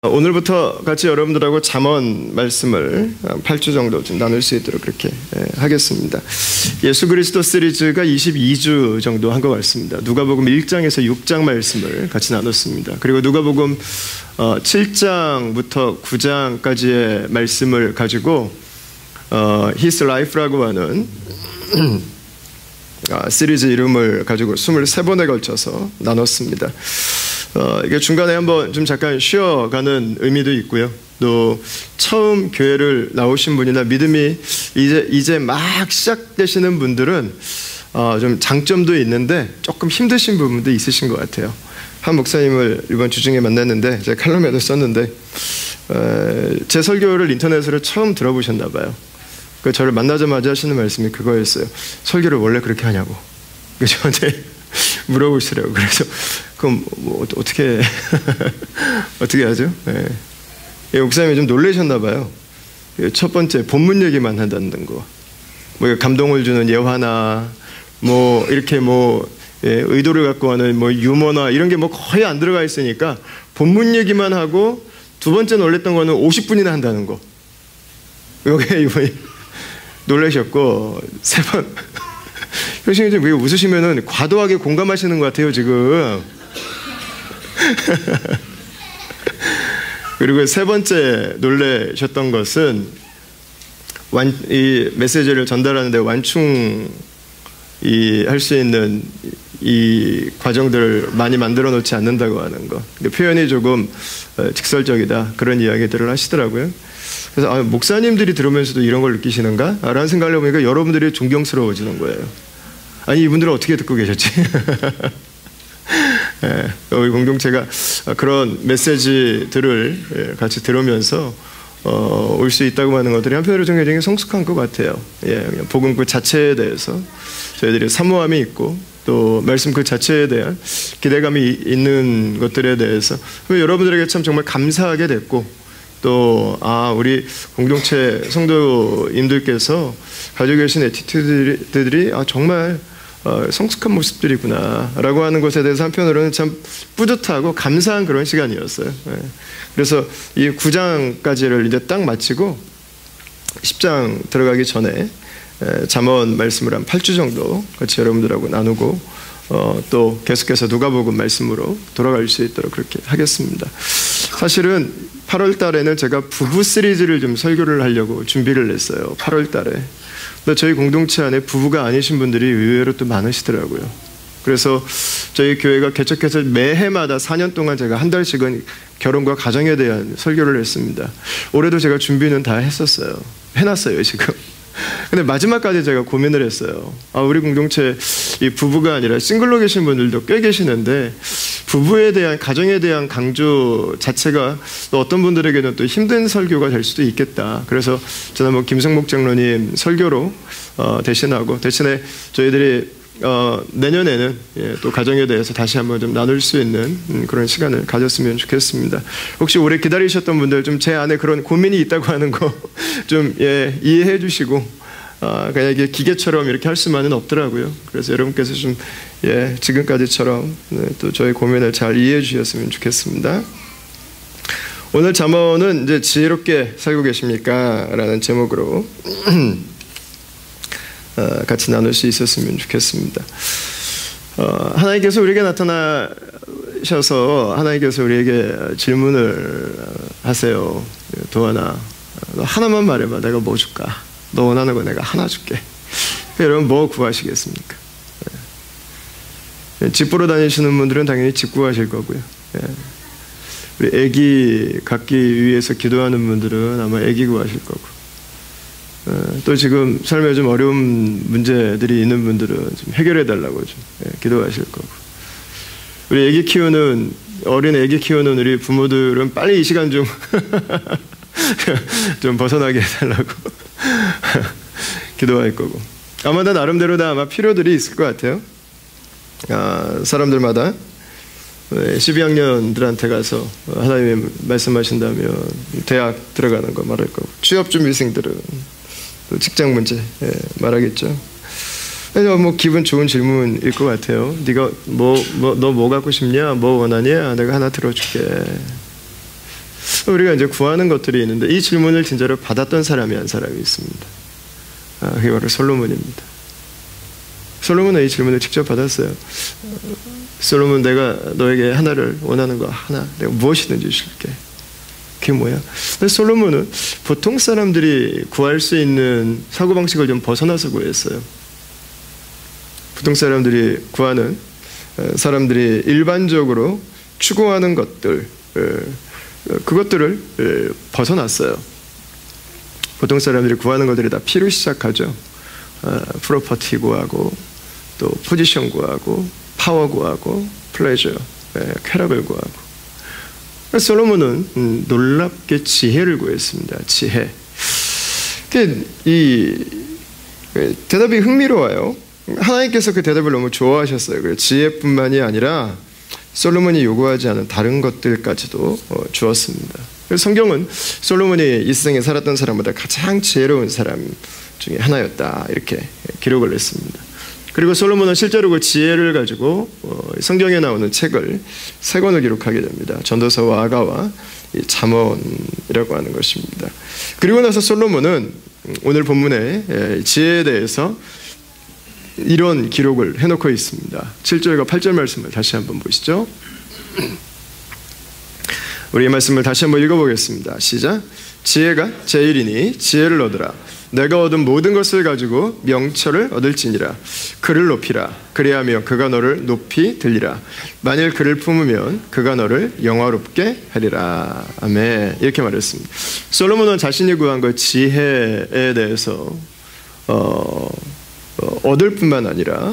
오늘부터 같이 여러분들하고 잠언 말씀을 8주 정도 좀 나눌 수 있도록 그렇게 하겠습니다. 예수 그리스도 시리즈가 22주 정도 한 것 같습니다. 누가복음 1장에서 6장 말씀을 같이 나눴습니다. 그리고 누가복음 7장부터 9장까지의 말씀을 가지고 His Life라고 하는 시리즈 이름을 가지고 23번에 걸쳐서 나눴습니다. 이게 중간에 한번 좀 잠깐 쉬어가는 의미도 있고요. 또 처음 교회를 나오신 분이나 믿음이 이제 막 시작되시는 분들은 좀 장점도 있는데 조금 힘드신 부분도 있으신 것 같아요. 한 목사님을 이번 주 중에 만났는데 제가 칼럼에도 썼는데 제 설교를 인터넷으로 처음 들어보셨나 봐요. 저를 만나자마자 하시는 말씀이 그거였어요. 설교를 원래 그렇게 하냐고. 저한테 물어보시더라고요. 그래서 그럼 뭐 어떻게 어떻게 하죠? 네. 목사님이 좀 놀라셨나 봐요. 첫 번째 본문 얘기만 한다는 거, 뭐 감동을 주는 예화나 뭐 이렇게 뭐 의도를 갖고 하는 뭐 유머나 이런 게 뭐 거의 안 들어가 있으니까 본문 얘기만 하고, 두 번째 놀랬던 거는 50분이나 한다는 거. 이게 이번에 놀라셨고, 세 번 형님 좀 왜 웃으시면은 과도하게 공감하시는 것 같아요 지금. 그리고 세 번째 놀라셨던 것은 이 메시지를 전달하는데 완충 할 수 있는 이 과정들을 많이 만들어 놓지 않는다고 하는 거. 표현이 조금 직설적이다, 그런 이야기들을 하시더라고요. 그래서 목사님들이 들으면서도 이런 걸 느끼시는가? 라는 생각을 해보니까 여러분들이 존경스러워지는 거예요. 아니 이분들은 어떻게 듣고 계셨지? 우리 공동체가 그런 메시지들을 같이 들으면서 올 수 있다고 하는 것들이 한편으로 좀 굉장히 성숙한 것 같아요. 그냥 복음 그 자체에 대해서 저희들이 사모함이 있고, 또 말씀 그 자체에 대한 기대감이 있는 것들에 대해서 여러분들에게 참 정말 감사하게 됐고, 또 우리 공동체 성도님들께서 가지고 계신 애티튜드들이 정말 성숙한 모습들이구나 라고 하는 것에 대해서 한편으로는 참 뿌듯하고 감사한 그런 시간이었어요. 그래서 이 9장까지를 이제 딱 마치고 10장 들어가기 전에 잠언 말씀을 한 8주 정도 같이 여러분들하고 나누고, 또 계속해서 누가복음 말씀으로 돌아갈 수 있도록 그렇게 하겠습니다. 사실은 8월 달에는 제가 부부 시리즈를 좀 설교를 하려고 준비를 했어요. 8월 달에. 근데 저희 공동체 안에 부부가 아니신 분들이 의외로 또 많으시더라고요. 그래서 저희 교회가 개척해서 매해마다 4년 동안 제가 한 달씩은 결혼과 가정에 대한 설교를 했습니다. 올해도 제가 준비는 다 했었어요. 해놨어요 지금. 근데 마지막까지 제가 고민을 했어요. 우리 공동체 이 부부가 아니라 싱글로 계신 분들도 꽤 계시는데, 부부에 대한, 가정에 대한 강조 자체가 또 어떤 분들에게는 또 힘든 설교가 될 수도 있겠다. 그래서 저는 김성목 장로님 설교로 대신하고, 대신에 저희들이 내년에는 또 가정에 대해서 다시 한번 좀 나눌 수 있는 그런 시간을 가졌으면 좋겠습니다. 혹시 오래 기다리셨던 분들, 좀 제 안에 그런 고민이 있다고 하는 거 좀 이해해 주시고, 그냥 이게 기계처럼 이렇게 할 수만은 없더라고요. 그래서 여러분께서 좀 지금까지처럼 또 저의 고민을 잘 이해해 주셨으면 좋겠습니다. 오늘 잠언은 이제 지혜롭게 살고 계십니까? 라는 제목으로 같이 나눌 수 있었으면 좋겠습니다. 하나님께서 우리에게 나타나셔서 하나님께서 우리에게 질문을 하세요. 도하나, 너 하나만 말해봐. 내가 뭐 줄까? 너 원하는 거 내가 하나 줄게. 여러분 뭐 구하시겠습니까? 집 보러 다니시는 분들은 당연히 집 구하실 거고요. 우리 아기 갖기 위해서 기도하는 분들은 아마 아기 구하실 거고, 또 지금 삶에 좀 어려운 문제들이 있는 분들은 좀 해결해 달라고 좀 기도하실 거고, 우리 아기 키우는, 어린 아기 키우는 우리 부모들은 빨리 이 시간 좀 좀 벗어나게 해달라고 기도할 거고, 아마 다 나름대로 다 아마 필요들이 있을 것 같아요. 사람들마다 12학년들한테 가서 하나님이 말씀하신다면 대학 들어가는 거 말할 거고, 취업준비생들은 또 직장 문제 말하겠죠. 뭐 기분 좋은 질문일 것 같아요. 네가 너 뭐 갖고 싶냐? 뭐 원하냐? 내가 하나 들어줄게. 우리가 이제 구하는 것들이 있는데 이 질문을 진짜로 받았던 사람이 한 사람이 있습니다. 그게 바로 솔로몬입니다. 솔로몬은 이 질문을 직접 받았어요. 솔로몬, 내가 너에게 하나를 원하는 거 하나, 내가 무엇이든지 줄게. 그게 뭐야? 근데 솔로몬은 보통 사람들이 구할 수 있는 사고방식을 좀 벗어나서 구했어요. 보통 사람들이 구하는, 사람들이 일반적으로 추구하는 것들, 그것들을 벗어났어요. 보통 사람들이 구하는 것들이 다 P로 시작하죠. 프로퍼티 구하고, 또 포지션 구하고, 파워 구하고, 플레저, 쾌락을 구하고. 솔로몬은 놀랍게 지혜를 구했습니다. 지혜. 이 대답이 흥미로워요. 하나님께서 그 대답을 너무 좋아하셨어요. 지혜뿐만이 아니라 솔로몬이 요구하지 않은 다른 것들까지도 주었습니다. 성경은 솔로몬이 이 세상에 살았던 사람보다 가장 지혜로운 사람 중에 하나였다, 이렇게 기록을 했습니다. 그리고 솔로몬은 실제로 그 지혜를 가지고 성경에 나오는 책을 3권을 기록하게 됩니다. 전도서와 아가와 잠언이라고 하는 것입니다. 그리고 나서 솔로몬은 오늘 본문의 지혜에 대해서 이런 기록을 해놓고 있습니다. 7절과 8절 말씀을 다시 한번 보시죠. 우리 이 말씀을 다시 한번 읽어보겠습니다. 시작. 지혜가 제일이니 지혜를 얻으라. 내가 얻은 모든 것을 가지고 명철을 얻을지니라. 그를 높이라. 그리하며 그가 너를 높이 들리라. 만일 그를 품으면 그가 너를 영화롭게 하리라. 아멘. 이렇게 말했습니다. 솔로몬은 자신이 구한 그 지혜에 대해서 얻을 뿐만 아니라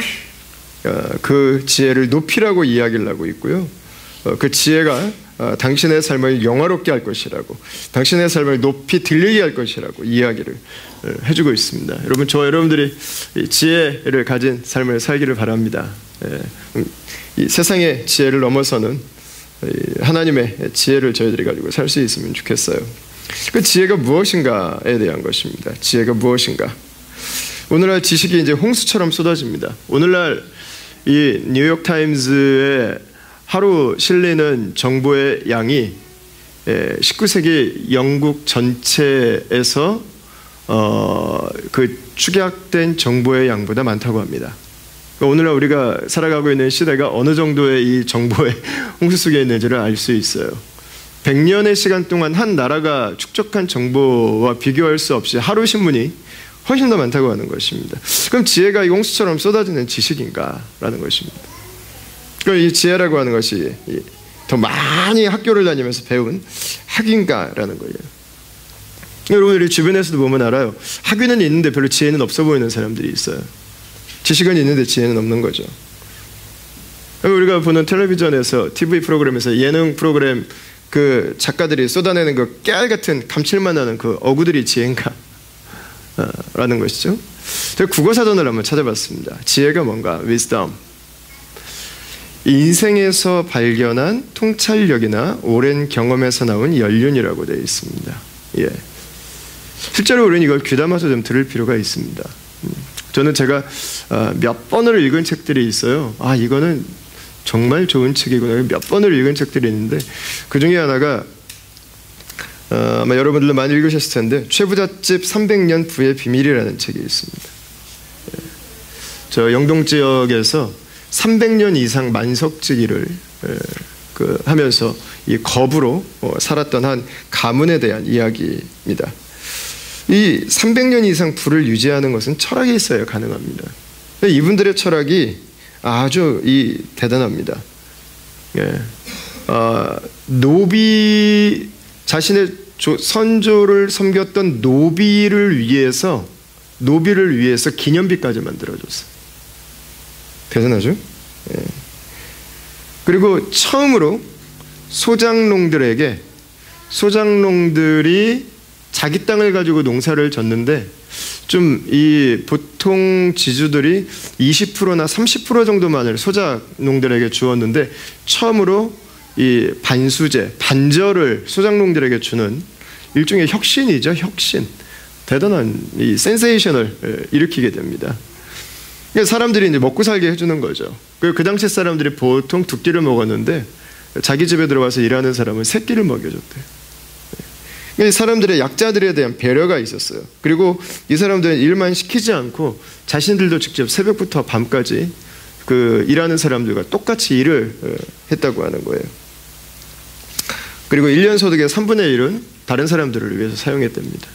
그 지혜를 높이라고 이야기를 하고 있고요. 그 지혜가 당신의 삶을 영화롭게 할 것이라고, 당신의 삶을 높이 들리게 할 것이라고 이야기를 해주고 있습니다. 여러분, 저와 여러분들이 지혜를 가진 삶을 살기를 바랍니다. 이 세상의 지혜를 넘어서는 하나님의 지혜를 저희들이 가지고 살 수 있으면 좋겠어요. 그 지혜가 무엇인가에 대한 것입니다. 지혜가 무엇인가? 오늘날 지식이 이제 홍수처럼 쏟아집니다. 오늘날 이 뉴욕타임즈에 하루 실리는 정보의 양이 19세기 영국 전체에서 그 축약된 정보의 양보다 많다고 합니다. 오늘날 우리가 살아가고 있는 시대가 어느 정도의 이 정보의 홍수 속에 있는지를 알 수 있어요. 100년의 시간 동안 한 나라가 축적한 정보와 비교할 수 없이 하루 신문이 훨씬 더 많다고 하는 것입니다. 그럼 지혜가 이 홍수처럼 쏟아지는 지식인가? 라는 것입니다. 그럼 이 지혜라고 하는 것이 더 많이 학교를 다니면서 배운 학위인가라는 거예요. 여러분, 우리 주변에서도 보면 알아요. 학위는 있는데 별로 지혜는 없어 보이는 사람들이 있어요. 지식은 있는데 지혜는 없는 거죠. 우리가 보는 텔레비전에서, TV 프로그램에서, 예능 프로그램 그 작가들이 쏟아내는 그 깨알 같은 감칠맛 나는 그 어구들이 지혜인가? 라는 것이죠. 제가 국어사전을 한번 찾아봤습니다. 지혜가 뭔가? wisdom. 인생에서 발견한 통찰력이나 오랜 경험에서 나온 연륜이라고 되어 있습니다. 예. 실제로 우리는 이걸 귀담아서 좀 들을 필요가 있습니다. 저는 제가 몇 번을 읽은 책들이 있어요. 이거는 정말 좋은 책이구나. 몇 번을 읽은 책들이 있는데 그 중에 하나가 아마 여러분들도 많이 읽으셨을 텐데 최부잣집 300년 부의 비밀이라는 책이 있습니다. 저 영동 지역에서 300년 이상 만석지기를 하면서 이 거부로 살았던 한 가문에 대한 이야기입니다. 이 300년 이상 부를 유지하는 것은 철학이 있어야 가능합니다. 이분들의 철학이 아주 대단합니다. 예. 노비, 자신의 선조를 섬겼던 노비를 위해서 기념비까지 만들어줬어요. 대단하죠? 예. 그리고 처음으로 소장농들이 자기 땅을 가지고 농사를 졌는데 좀 이 보통 지주들이 20%나 30% 정도만을 소작농들에게 주었는데 처음으로 이 반절을 소작농들에게 주는 일종의 혁신이죠. 혁신. 대단한 이 센세이션을 일으키게 됩니다. 사람들이 이제 먹고 살게 해주는 거죠. 그 당시 사람들이 보통 두 끼를 먹었는데 자기 집에 들어와서 일하는 사람은 세 끼를 먹여줬대요. 이 사람들의 약자들에 대한 배려가 있었어요. 그리고 이 사람들은 일만 시키지 않고 자신들도 직접 새벽부터 밤까지 그 일하는 사람들과 똑같이 일을 했다고 하는 거예요. 그리고 1년 소득의 3분의 1은 다른 사람들을 위해서 사용했답니다.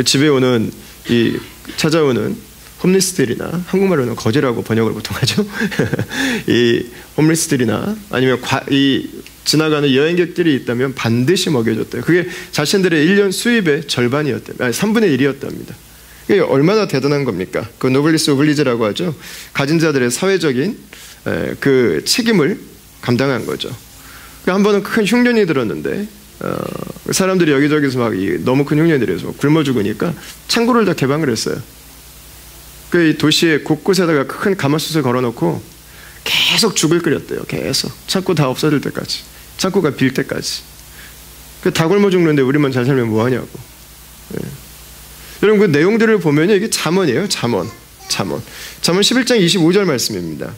집에 오는 찾아오는 홈리스들이나, 한국말로는 거지라고 번역을 보통 하죠. 이 홈리스들이나 아니면 지나가는 여행객들이 있다면 반드시 먹여줬대요. 그게 자신들의 1년 수입의 절반이었답니다. 아니, 3분의 1이었답니다. 이게 얼마나 대단한 겁니까? 그 노블리스 오블리제라고 하죠. 가진 자들의 사회적인 그 책임을 감당한 거죠. 한 번은 큰 흉년이 들었는데 사람들이 여기저기서 막 너무 큰 흉년이 들어서 굶어 죽으니까 창고를 다 개방을 했어요. 그 도시의 곳곳에다가 큰 가마솥을 걸어놓고 계속 죽을 끓였대요. 계속 창고 다 없어질 때까지, 창고가 빌 때까지. 다 굶어 죽는데 우리만 잘 살면 뭐하냐고. 여러분, 그 내용들을 보면 이게 잠언이에요. 잠언 11장 25절 말씀입니다.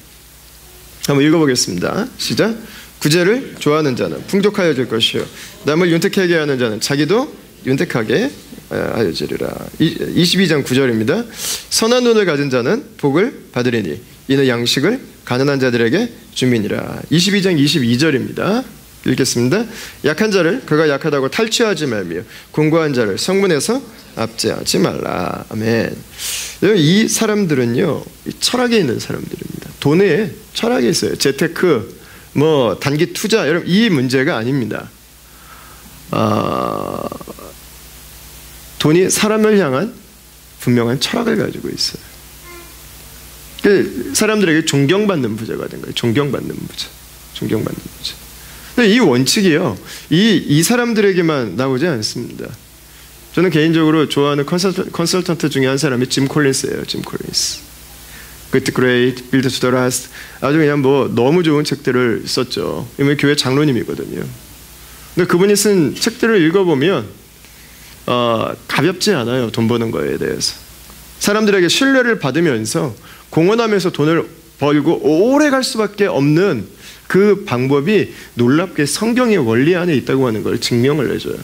한번 읽어보겠습니다. 시작. 구제를 좋아하는 자는 풍족하여질 것이요, 남을 윤택하게 하는 자는 자기도 윤택하게 하여지리라. 22장 9절입니다. 선한 눈을 가진 자는 복을 받으리니 이는 양식을 가난한 자들에게 주민이라. 22장 22절입니다. 읽겠습니다. 약한 자를 그가 약하다고 탈취하지 말며 공고한 자를 성문에서 압제하지 말라. 아멘. 이 사람들은요, 철학에 있는 사람들입니다. 돈에 철학이 있어요. 재테크, 단기 투자, 여러분, 이 문제가 아닙니다. 돈이 사람을 향한 분명한 철학을 가지고 있어요. 사람들에게 존경받는 부자가 된 거예요. 존경받는 부자. 근데 이 원칙이요, 이 사람들에게만 나오지 않습니다. 저는 개인적으로 좋아하는 컨설턴트 중에 한 사람이 짐 콜린스예요. 짐 콜린스. Good to Great, Build to the Last. 아주 그냥 너무 좋은 책들을 썼죠. 이분이 교회 장로님이거든요. 근데 그분이 쓴 책들을 읽어보면 가볍지 않아요. 돈 버는 거에 대해서. 사람들에게 신뢰를 받으면서 공헌하면서 돈을 벌고 오래 갈 수밖에 없는 그 방법이 놀랍게 성경의 원리 안에 있다고 하는 걸 증명을 해줘요.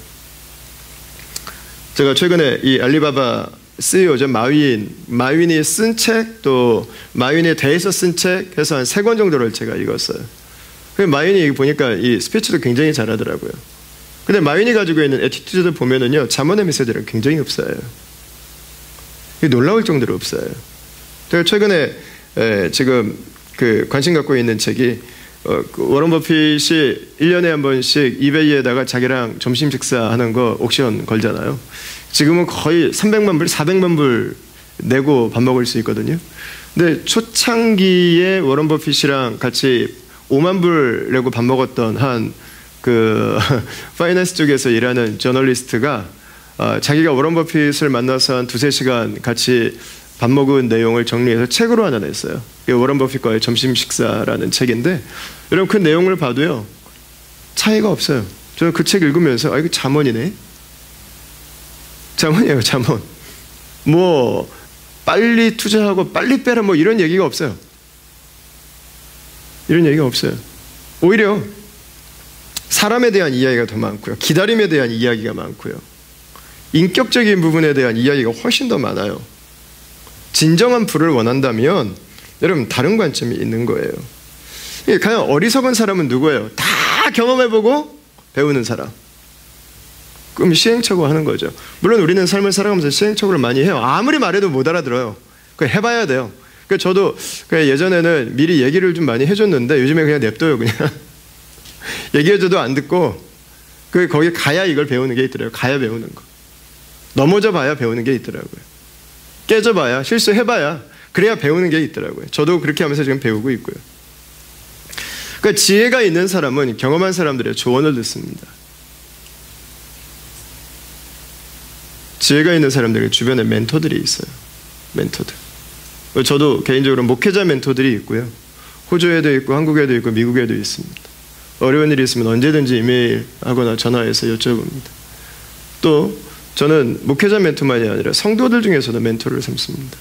제가 최근에 이 알리바바 CEO죠. 마윈이 쓴 책, 또 마윈에 대해서 쓴 책 해서 한 3권 정도를 제가 읽었어요. 마윈이 보니까 이 스피치도 굉장히 잘하더라고요. 근데 마윈이 가지고 있는 애티튜드를 보면은요, 잠언의 메시지는 굉장히 없어요. 놀라울 정도로 없어요. 제가 최근에 지금 관심 갖고 있는 책이 워런 버핏이 1년에 한 번씩 이베이에다가 자기랑 점심 식사하는 거 옥션 걸잖아요. 지금은 거의 300만 불, 400만 불 내고 밥 먹을 수 있거든요. 근데 초창기에 워런 버핏이랑 같이 5만 불 내고 밥 먹었던 한 파이낸스 쪽에서 일하는 저널리스트가 자기가 워런 버핏을 만나서 한 2-3시간 같이 밥 먹은 내용을 정리해서 책으로 하나 냈어요. 워런 버핏과의 점심 식사라는 책인데, 여러분 그 내용을 봐도요, 차이가 없어요. 저는 그 책 읽으면서 이거 잠언이네. 잠언이에요, 잠언. 빨리 투자하고 빨리 빼라 이런 얘기가 없어요. 이런 얘기가 없어요. 오히려 사람에 대한 이야기가 더 많고요, 기다림에 대한 이야기가 많고요, 인격적인 부분에 대한 이야기가 훨씬 더 많아요. 진정한 부를 원한다면 여러분 다른 관점이 있는 거예요. 과연 어리석은 사람은 누구예요? 다 경험해보고 배우는 사람. 그럼 시행착오 하는 거죠. 물론 우리는 삶을 살아가면서 시행착오를 많이 해요. 아무리 말해도 못 알아들어요. 그거 해봐야 돼요. 저도 예전에는 미리 얘기를 좀 많이 해줬는데 요즘에 그냥 냅둬요. 그냥 얘기해줘도 안 듣고 거기 가야 이걸 배우는 게 있더라고요. 가야 배우는 거. 넘어져 봐야 배우는 게 있더라고요. 깨져봐야, 실수해봐야 그래야 배우는 게 있더라고요. 저도 그렇게 하면서 지금 배우고 있고요. 지혜가 있는 사람은 경험한 사람들의 조언을 듣습니다. 지혜가 있는 사람들의 주변에 멘토들이 있어요. 멘토들. 저도 개인적으로 목회자 멘토들이 있고요. 호주에도 있고 한국에도 있고 미국에도 있습니다. 어려운 일이 있으면 언제든지 이메일하거나 전화해서 여쭤봅니다. 또 저는 목회자 멘토만이 아니라 성도들 중에서도 멘토를 삼습니다.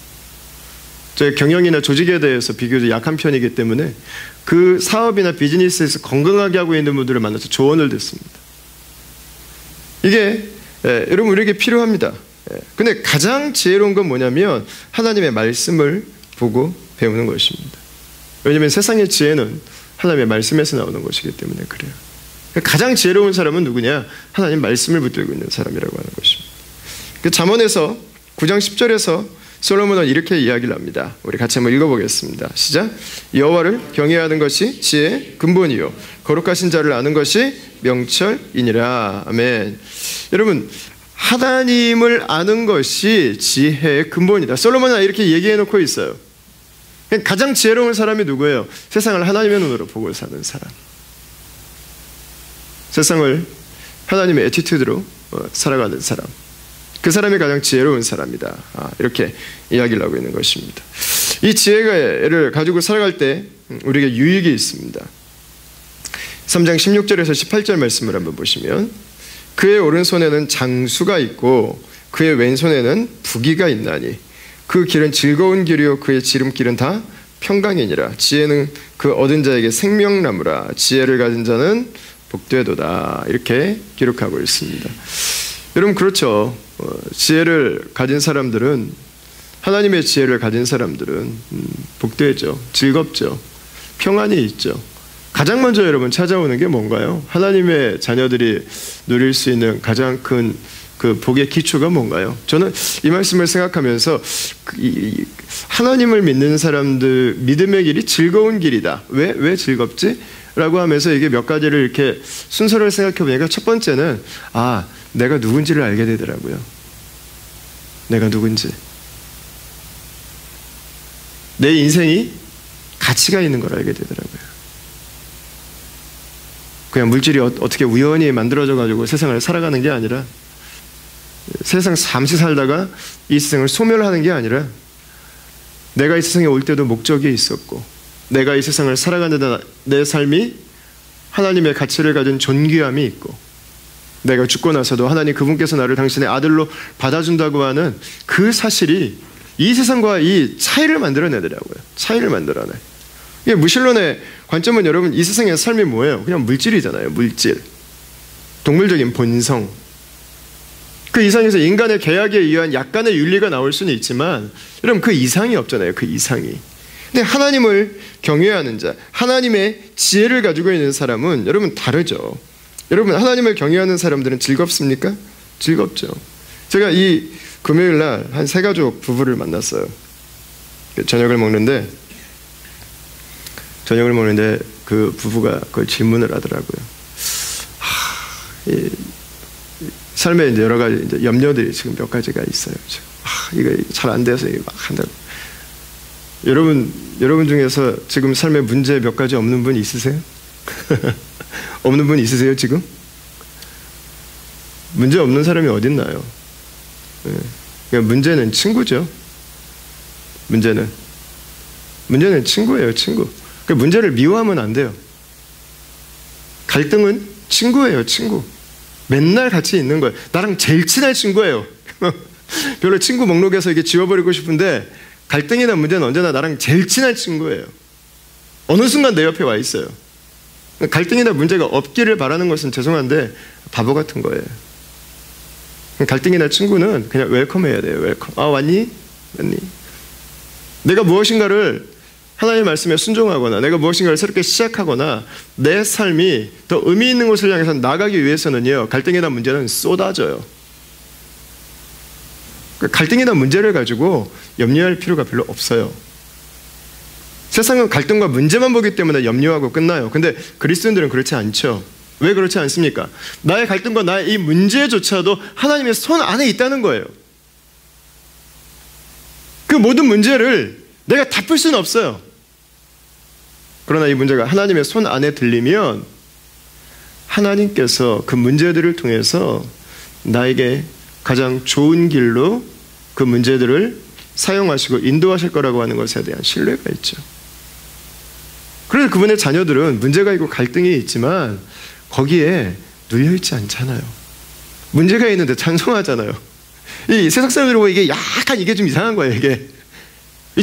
제 경영이나 조직에 대해서 비교적 약한 편이기 때문에 그 사업이나 비즈니스에서 건강하게 하고 있는 분들을 만나서 조언을 듣습니다. 이게 여러분 우리에게 필요합니다. 근데 가장 지혜로운 건 뭐냐면 하나님의 말씀을 보고 배우는 것입니다. 왜냐하면 세상의 지혜는 하나님의 말씀에서 나오는 것이기 때문에 그래요. 가장 지혜로운 사람은 누구냐? 하나님 말씀을 붙들고 있는 사람이라고 하는 것입니다. 잠언에서 9장 10절에서 솔로몬은 이렇게 이야기를 합니다. 우리 같이 한번 읽어보겠습니다. 시작. 여호와를 경외하는 것이 지혜의 근본이요 거룩하신 자를 아는 것이 명철이니라. 아멘. 여러분, 하나님을 아는 것이 지혜의 근본이다. 솔로몬은 이렇게 얘기해 놓고 있어요. 가장 지혜로운 사람이 누구예요? 세상을 하나님의 눈으로 보고 사는 사람. 세상을 하나님의 애티튜드로 살아가는 사람. 그 사람이 가장 지혜로운 사람이다. 이렇게 이야기를 하고 있는 것입니다. 이 지혜를 가지고 살아갈 때 우리에게 유익이 있습니다. 3장 16절에서 18절 말씀을 한번 보시면 그의 오른손에는 장수가 있고 그의 왼손에는 부귀가 있나니 그 길은 즐거운 길이요 그의 지름길은 다 평강이니라. 지혜는 그 얻은 자에게 생명나무라. 지혜를 가진 자는 복되도다. 이렇게 기록하고 있습니다. 여러분 그렇죠. 지혜를 가진 사람들은, 하나님의 지혜를 가진 사람들은 복되죠. 즐겁죠. 평안이 있죠. 가장 먼저 여러분 찾아오는 게 뭔가요? 하나님의 자녀들이 누릴 수 있는 가장 큰 그 복의 기초가 뭔가요? 저는 이 말씀을 생각하면서 하나님을 믿는 사람들 믿음의 길이 즐거운 길이다. 왜 즐겁지? 라고 하면서 이게 몇 가지를 이렇게 순서를 생각해 보니까 첫 번째는 내가 누군지를 알게 되더라고요. 내가 누군지. 내 인생이 가치가 있는 걸 알게 되더라고요. 그냥 물질이 어떻게 우연히 만들어져 가지고 세상을 살아가는 게 아니라, 세상 잠시 살다가 이 세상을 소멸하는 게 아니라, 내가 이 세상에 올 때도 목적이 있었고, 내가 이 세상을 살아가는 내 삶이 하나님의 가치를 가진 존귀함이 있고, 내가 죽고 나서도 하나님 그분께서 나를 당신의 아들로 받아준다고 하는 그 사실이 이 세상과 이 차이를 만들어내더라고요. 차이를 만들어내. 이게 무신론의 관점은 여러분 이 세상의 삶이 뭐예요? 그냥 물질이잖아요. 물질. 동물적인 본성. 그 이상에서 인간의 계약에 의한 약간의 윤리가 나올 수는 있지만 여러분 그 이상이 없잖아요. 그 이상이. 근데 하나님을 경외하는 자, 하나님의 지혜를 가지고 있는 사람은 여러분 다르죠. 여러분 하나님을 경외하는 사람들은 즐겁습니까? 즐겁죠. 제가 이 금요일 날 한 세 가족 부부를 만났어요. 저녁을 먹는데 그 부부가 그걸 질문을 하더라고요. 삶에 이제 여러 가지 이제 염려들이 지금 몇 가지가 있어요. 이거 잘 안 돼서 이거 막 한다고. 여러분 중에서 지금 삶에 문제 몇 가지 없는 분 있으세요? 없는 분 있으세요 지금? 문제 없는 사람이 어딨나요? 그러니까 문제는 친구죠. 문제는 친구예요. 친구. 그러니까 문제를 미워하면 안 돼요. 갈등은 친구예요. 친구. 맨날 같이 있는 거예요. 나랑 제일 친한 친구예요. 별로 친구 목록에서 이게 지워버리고 싶은데 갈등이나 문제는 언제나 나랑 제일 친한 친구예요. 어느 순간 내 옆에 와 있어요. 갈등이나 문제가 없기를 바라는 것은 죄송한데 바보 같은 거예요. 갈등이나 친구는 그냥 웰컴해야 돼요. 웰컴. 왔니? 내가 무엇인가를 하나님의 말씀에 순종하거나 내가 무엇인가를 새롭게 시작하거나 내 삶이 더 의미 있는 곳을 향해서 나가기 위해서는요, 갈등이나 문제는 쏟아져요. 갈등이나 문제를 가지고 염려할 필요가 별로 없어요. 세상은 갈등과 문제만 보기 때문에 염려하고 끝나요. 근데 그리스도인들은 그렇지 않죠. 왜 그렇지 않습니까? 나의 갈등과 나의 이 문제조차도 하나님의 손 안에 있다는 거예요. 그 모든 문제를 내가 다 풀 수는 없어요. 그러나 이 문제가 하나님의 손 안에 들리면 하나님께서 그 문제들을 통해서 나에게 가장 좋은 길로 그 문제들을 사용하시고 인도하실 거라고 하는 것에 대한 신뢰가 있죠. 그래서 그분의 자녀들은 문제가 있고 갈등이 있지만 거기에 눌려있지 않잖아요. 문제가 있는데 찬송하잖아요. 이 세상 사람들이 보고 이게 약간 이게 좀 이상한 거예요. 이게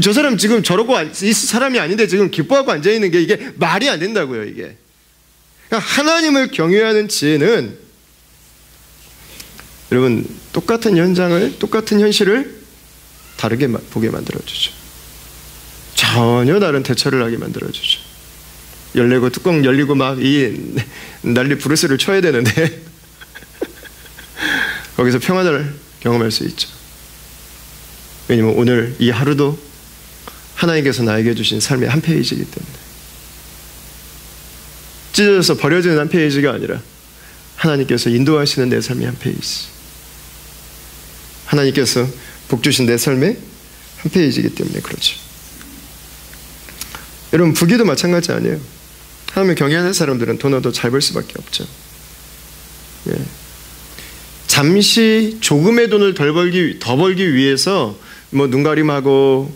저 사람 지금 저러고 이 사람이 아닌데 지금 기뻐하고 앉아있는 게 이게 말이 안 된다고요. 이게 그러니까 하나님을 경외하는 지혜는 여러분, 똑같은 현장을, 똑같은 현실을 다르게 보게 만들어주죠. 전혀 다른 대처를 하게 만들어주죠. 열리고 뚜껑 열리고 막 이 난리 부르스를 쳐야 되는데 거기서 평안을 경험할 수 있죠. 왜냐면 오늘 이 하루도 하나님께서 나에게 주신 삶의 한 페이지이기 때문에, 찢어져서 버려지는 한 페이지가 아니라 하나님께서 인도하시는 내 삶의 한 페이지, 하나님께서 복 주신 내 삶의 한 페이지이기 때문에 그렇죠. 여러분, 부귀도 마찬가지 아니에요. 하나님을 경외하는 사람들은 돈을 더 잘 벌 수밖에 없죠. 예. 잠시 조금의 돈을 더 벌기 위해서 뭐 눈가림하고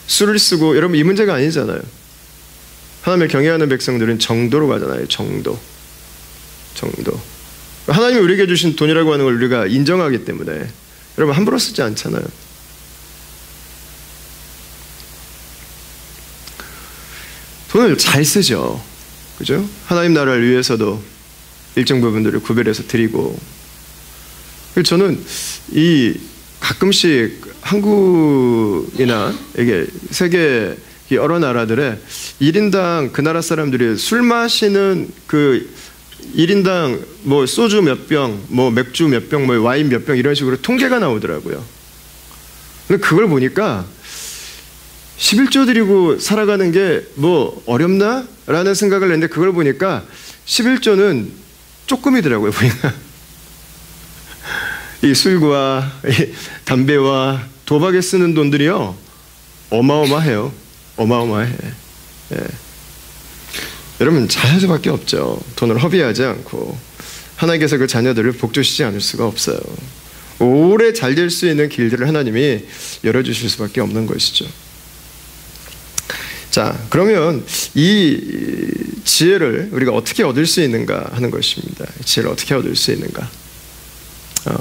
술을 쓰고, 여러분 이 문제가 아니잖아요. 하나님을 경외하는 백성들은 정도로 가잖아요. 정도. 하나님이 우리에게 주신 돈이라고 하는 걸 우리가 인정하기 때문에 여러분 함부로 쓰지 않잖아요. 돈을 잘 쓰죠. 그죠? 하나님 나라를 위해서도 일정 부분들을 구별해서 드리고. 저는 가끔씩 한국이나 이게 세계 여러 나라들의 1인당 그 나라 사람들이 술 마시는 그 1인당 뭐 소주 몇 병, 뭐 맥주 몇 병, 뭐 와인 몇 병 이런 식으로 통계가 나오더라고요. 근데 그걸 보니까 11조 드리고 살아가는 게 뭐 어렵나? 라는 생각을 했는데, 그걸 보니까 11조는 조금이더라고요, 보니까. 이 술과 이 담배와 도박에 쓰는 돈들이요, 어마어마해요. 어마어마해. 예. 여러분, 자녀들밖에 없죠. 돈을 허비하지 않고 하나님께서 그 자녀들을 복주시지 않을 수가 없어요. 오래 잘 될 수 있는 길들을 하나님이 열어주실 수밖에 없는 것이죠. 자, 그러면 이 지혜를 우리가 어떻게 얻을 수 있는가 하는 것입니다. 지혜를 어떻게 얻을 수 있는가?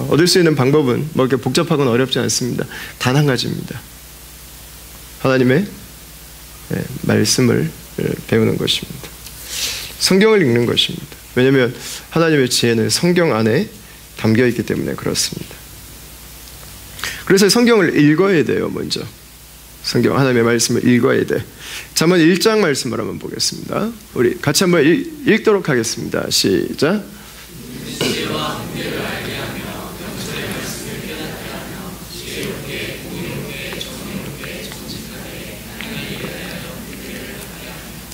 얻을 수 있는 방법은 뭐 이렇게 복잡하거나 어렵지 않습니다. 단 한 가지입니다. 하나님의 말씀을 배우는 것입니다. 성경을 읽는 것입니다. 왜냐하면 하나님의 지혜는 성경 안에 담겨있기 때문에 그렇습니다. 그래서 성경을 읽어야 돼요. 먼저 성경, 하나님의 말씀을 읽어야 돼. 잠언 1장 말씀을 한번 보겠습니다. 우리 같이 한번 읽도록 하겠습니다. 시작.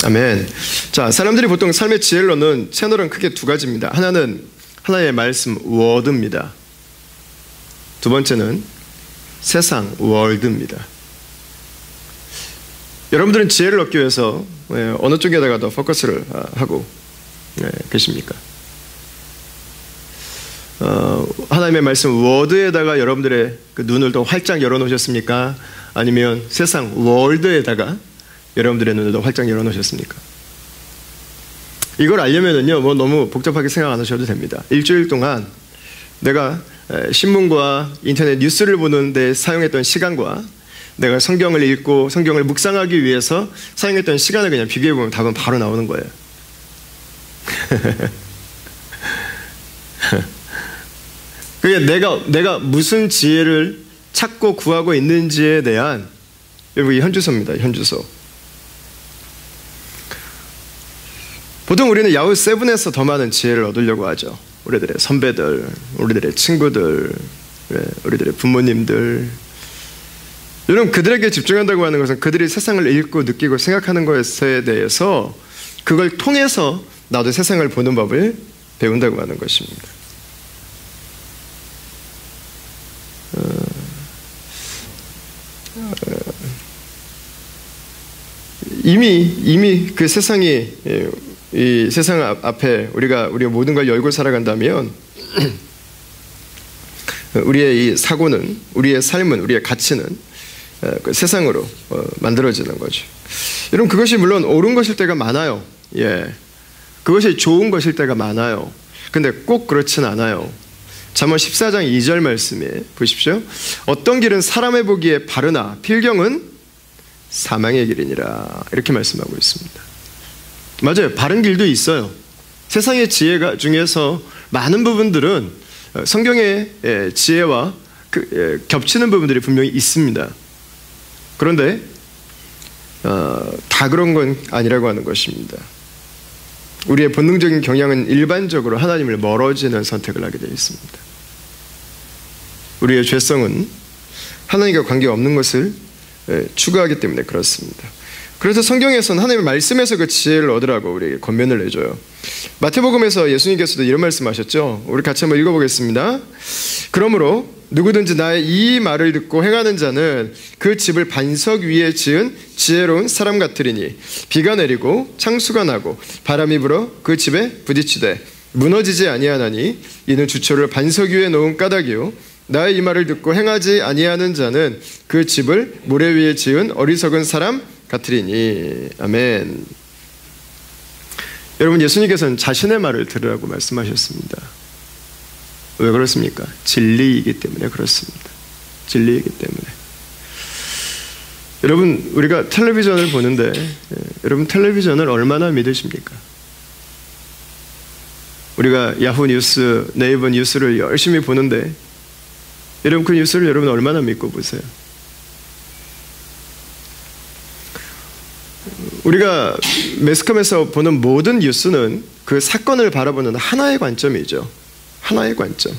아멘. 자, 사람들이 보통 삶의 지혜를 얻는 채널은 크게 두 가지입니다. 하나는 하나님의 말씀, 워드입니다. 두 번째는 세상, 월드입니다. 여러분들은 지혜를 얻기 위해서 어느 쪽에다가 더 포커스를 하고 계십니까? 하나님의 말씀, 워드에다가 여러분들의 그 눈을 더 활짝 열어놓으셨습니까? 아니면 세상, 월드에다가 여러분들의 눈을 더 활짝 열어놓으셨습니까? 이걸 알려면은요, 뭐 너무 복잡하게 생각 안 하셔도 됩니다. 일주일 동안 내가 신문과 인터넷 뉴스를 보는 데 사용했던 시간과 내가 성경을 읽고 성경을 묵상하기 위해서 사용했던 시간을 그냥 비교해보면 답은 바로 나오는 거예요. 그게 내가 무슨 지혜를 찾고 구하고 있는지에 대한, 여러분, 이 현주소입니다. 현주소. 보통 우리는 야후 7에서 더 많은 지혜를 얻으려고 하죠. 우리들의 선배들, 우리들의 친구들, 우리들의 부모님들. 여러분, 그들에게 집중한다고 하는 것은 그들이 세상을 읽고 느끼고 생각하는 것에 대해서 그걸 통해서 나도 세상을 보는 법을 배운다고 하는 것입니다. 이미 그 세상이, 이 세상 앞에 우리가 모든 걸 열고 살아간다면 우리의 이 사고는, 우리의 삶은, 우리의 가치는 그 세상으로 만들어지는 거죠. 여러분, 그것이 물론 옳은 것일 때가 많아요. 예, 그것이 좋은 것일 때가 많아요. 근데 꼭 그렇진 않아요. 잠언 14장 2절 말씀에 보십시오. 어떤 길은 사람의 보기에 바르나 필경은 사망의 길이니라, 이렇게 말씀하고 있습니다. 맞아요. 바른 길도 있어요. 세상의 지혜가 중에서 많은 부분들은 성경의 지혜와 겹치는 부분들이 분명히 있습니다. 그런데 다 그런 건 아니라고 하는 것입니다. 우리의 본능적인 경향은 일반적으로 하나님을 멀어지는 선택을 하게 되어 있습니다. 우리의 죄성은 하나님과 관계없는 것을 추구하기 때문에 그렇습니다. 그래서 성경에서는 하나님의 말씀에서 그 지혜를 얻으라고 우리에게 권면을 해줘요. 마태복음에서 예수님께서도 이런 말씀하셨죠. 우리 같이 한번 읽어보겠습니다. 그러므로 누구든지 나의 이 말을 듣고 행하는 자는 그 집을 반석 위에 지은 지혜로운 사람 같으리니 비가 내리고 창수가 나고 바람이 불어 그 집에 부딪히되 무너지지 아니하나니 이는 주초를 반석 위에 놓은 까닭이요 나의 이 말을 듣고 행하지 아니하는 자는 그 집을 모래 위에 지은 어리석은 사람 같으리니. 아멘. 여러분, 예수님께서는 자신의 말을 들으라고 말씀하셨습니다. 왜 그렇습니까? 진리이기 때문에 그렇습니다. 진리이기 때문에. 여러분, 우리가 텔레비전을 보는데 여러분 텔레비전을 얼마나 믿으십니까? 우리가 야후 뉴스, 네이버 뉴스를 열심히 보는데 여러분 그 뉴스를 여러분 얼마나 믿고 보세요? 우리가 매스컴에서 보는 모든 뉴스는 그 사건을 바라보는 하나의 관점이죠. 하나의 관점.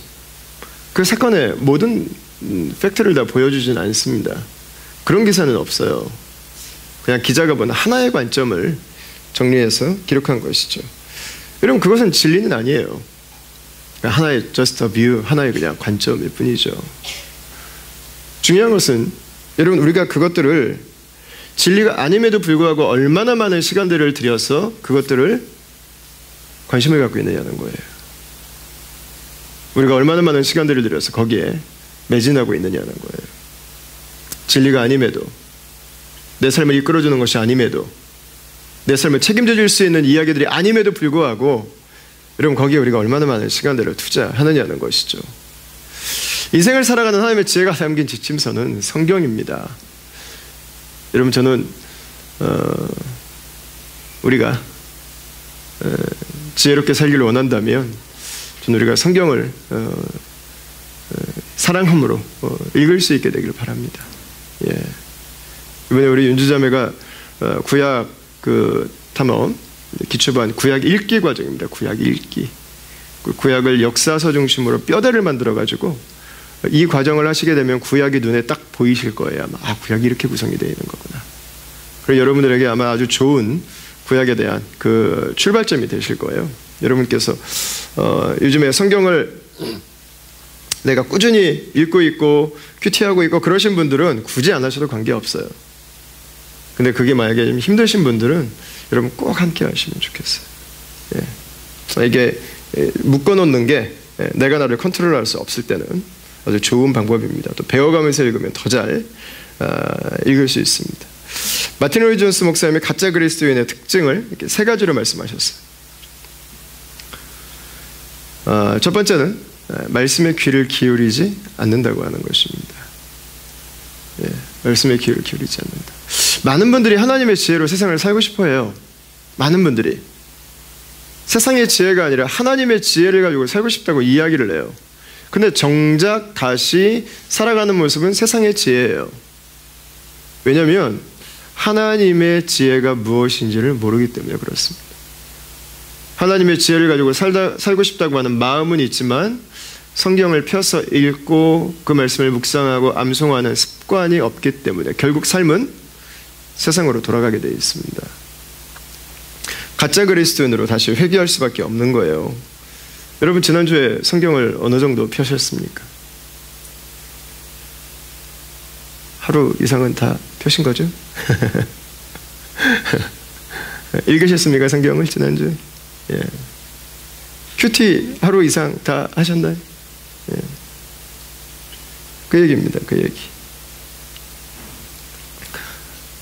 그 사건의 모든 팩트를 다 보여주진 않습니다. 그런 기사는 없어요. 그냥 기자가 본 하나의 관점을 정리해서 기록한 것이죠. 여러분, 그것은 진리는 아니에요. 하나의 just a view, 하나의 그냥 관점일 뿐이죠. 중요한 것은 여러분, 우리가 그것들을 진리가 아님에도 불구하고 얼마나 많은 시간들을 들여서 그것들을 관심을 갖고 있느냐는 거예요. 우리가 얼마나 많은 시간들을 들여서 거기에 매진하고 있느냐는 거예요. 진리가 아님에도, 내 삶을 이끌어주는 것이 아님에도, 내 삶을 책임져 줄 수 있는 이야기들이 아님에도 불구하고 여러분 거기에 우리가 얼마나 많은 시간들을 투자하느냐는 것이죠. 인생을 살아가는 하나님의 지혜가 담긴 지침서는 성경입니다. 여러분, 저는 우리가 지혜롭게 살기를 원한다면 저는 우리가 성경을 사랑함으로 읽을 수 있게 되기를 바랍니다. 예. 이번에 우리 윤주자매가 구약 그 탐험 기초반 구약 읽기 과정입니다. 구약 읽기. 구약을 역사서 중심으로 뼈대를 만들어 가지고 이 과정을 하시게 되면 구약이 눈에 딱 보이실 거예요. 아마 구약이 이렇게 구성이 되어 있는 거구나. 그리고 여러분들에게 아마 아주 좋은 구약에 대한 그 출발점이 되실 거예요. 여러분께서 요즘에 성경을 내가 꾸준히 읽고 있고 큐티하고 있고 그러신 분들은 굳이 안 하셔도 관계없어요. 근데 그게 만약에 좀 힘드신 분들은 여러분 꼭 함께 하시면 좋겠어요. 예. 이게 묶어놓는 게 내가 나를 컨트롤할 수 없을 때는 아주 좋은 방법입니다. 또 배워가면서 읽으면 더 잘 읽을 수 있습니다. 마틴 로이 존스 목사님이 가짜 그리스도인의 특징을 이렇게 세 가지로 말씀하셨어요. 첫 번째는 말씀에 귀를 기울이지 않는다고 하는 것입니다. 예, 말씀에 귀를 기울이지 않는다. 많은 분들이 하나님의 지혜로 세상을 살고 싶어해요. 많은 분들이 세상의 지혜가 아니라 하나님의 지혜를 가지고 살고 싶다고 이야기를 해요. 근데 정작 다시 살아가는 모습은 세상의 지혜예요. 왜냐하면 하나님의 지혜가 무엇인지를 모르기 때문에 그렇습니다. 하나님의 지혜를 가지고 살고 싶다고 하는 마음은 있지만 성경을 펴서 읽고 그 말씀을 묵상하고 암송하는 습관이 없기 때문에 결국 삶은 세상으로 돌아가게 되어 있습니다. 가짜 그리스도인으로 다시 회귀할 수밖에 없는 거예요. 여러분, 지난주에 성경을 어느 정도 펴셨습니까? 하루 이상은 다 펴신 거죠? 읽으셨습니까? 성경을 지난주에? 예. 큐티 하루 이상 다 하셨나요? 예. 그 얘기입니다. 그 얘기.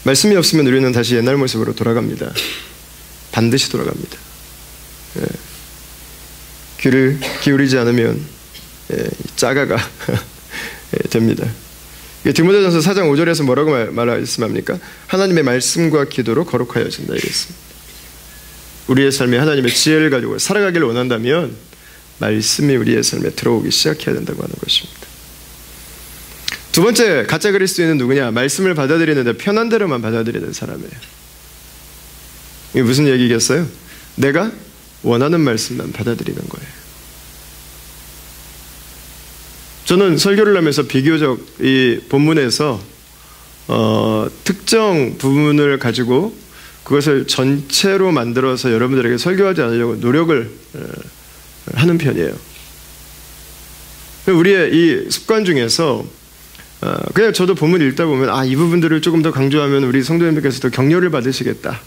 말씀이 없으면 우리는 다시 옛날 모습으로 돌아갑니다. 반드시 돌아갑니다. 예. 귀를 기울이지 않으면 짜가가 됩니다. 디모데전서 4장 5절에서 뭐라고 말씀합니까? 하나님의 말씀과 기도로 거룩하여진다 이랬습니다. 우리의 삶에 하나님의 지혜를 가지고 살아가기를 원한다면 말씀이 우리의 삶에 들어오기 시작해야 된다고 하는 것입니다. 두 번째 가짜 그리스도인은 누구냐? 말씀을 받아들이는데 편한 대로만 받아들이는 사람이에요. 이게 무슨 얘기겠어요? 내가 원하는 말씀만 받아들이는 거예요. 저는 설교를 하면서 비교적 이 본문에서 특정 부분을 가지고 그것을 전체로 만들어서 여러분들에게 설교하지 않으려고 노력을 하는 편이에요. 우리의 이 습관 중에서 그냥 저도 본문 읽다 보면 이 부분들을 조금 더 강조하면 우리 성도님들께서도 격려를 받으시겠다.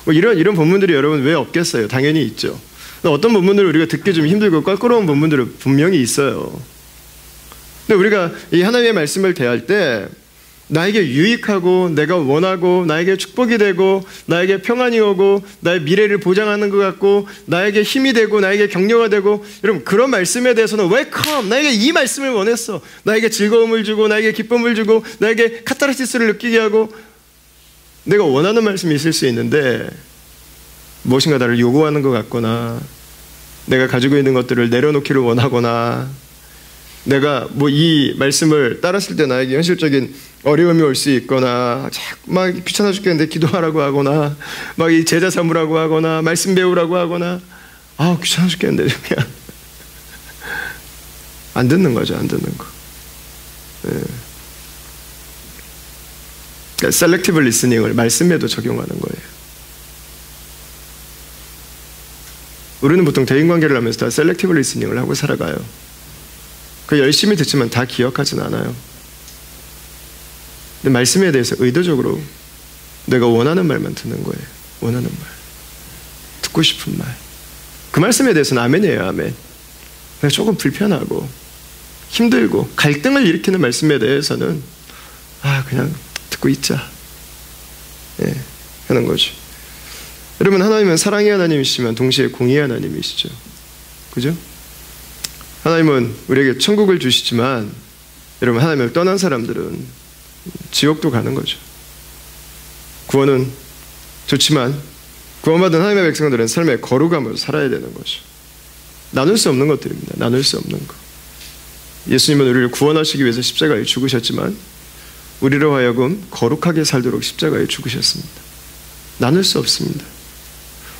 뭐 이런 본문들이 여러분 왜 없겠어요? 당연히 있죠. 어떤 본문들을 우리가 듣기 좀 힘들고 껄끄러운 본문들은 분명히 있어요. 근데 우리가 이 하나님의 말씀을 대할 때 나에게 유익하고 내가 원하고 나에게 축복이 되고 나에게 평안이 오고 나의 미래를 보장하는 것 같고 나에게 힘이 되고 나에게 격려가 되고 여러분 그런 말씀에 대해서는 웰컴 나에게 이 말씀을 원했어 나에게 즐거움을 주고 나에게 기쁨을 주고 나에게 카타르시스를 느끼게 하고 내가 원하는 말씀이 있을 수 있는데 무엇인가 나를 요구하는 것 같거나 내가 가지고 있는 것들을 내려놓기를 원하거나 내가 뭐 이 말씀을 따랐을 때 나에게 현실적인 어려움이 올 수 있거나 막 귀찮아 죽겠는데 기도하라고 하거나 막 이 제자 삼으라고 하거나 말씀 배우라고 하거나 귀찮아 죽겠는데 그냥 안 듣는 거죠. 안 듣는 거. 네. 그러니까 셀렉티브 리스닝을 말씀에도 적용하는 거예요. 우리는 보통 대인관계를 하면서 다 셀렉티브 리스닝을 하고 살아가요. 열심히 듣지만 다 기억하진 않아요. 근데 말씀에 대해서 의도적으로 내가 원하는 말만 듣는 거예요. 원하는 말. 듣고 싶은 말. 그 말씀에 대해서는 아멘이에요. 아멘. 내가 조금 불편하고 힘들고 갈등을 일으키는 말씀에 대해서는 그냥 듣고 있자. 예, 하는 거죠. 여러분 하나님은 사랑의 하나님이시지만 동시에 공의의 하나님이시죠. 그죠? 하나님은 우리에게 천국을 주시지만 여러분 하나님을 떠난 사람들은 지옥도 가는 거죠. 구원은 좋지만 구원받은 하나님의 백성들은 삶의 거룩함으로 살아야 되는 거죠. 나눌 수 없는 것들입니다. 나눌 수 없는 것. 예수님은 우리를 구원하시기 위해서 십자가에 죽으셨지만 우리로 하여금 거룩하게 살도록 십자가에 죽으셨습니다. 나눌 수 없습니다.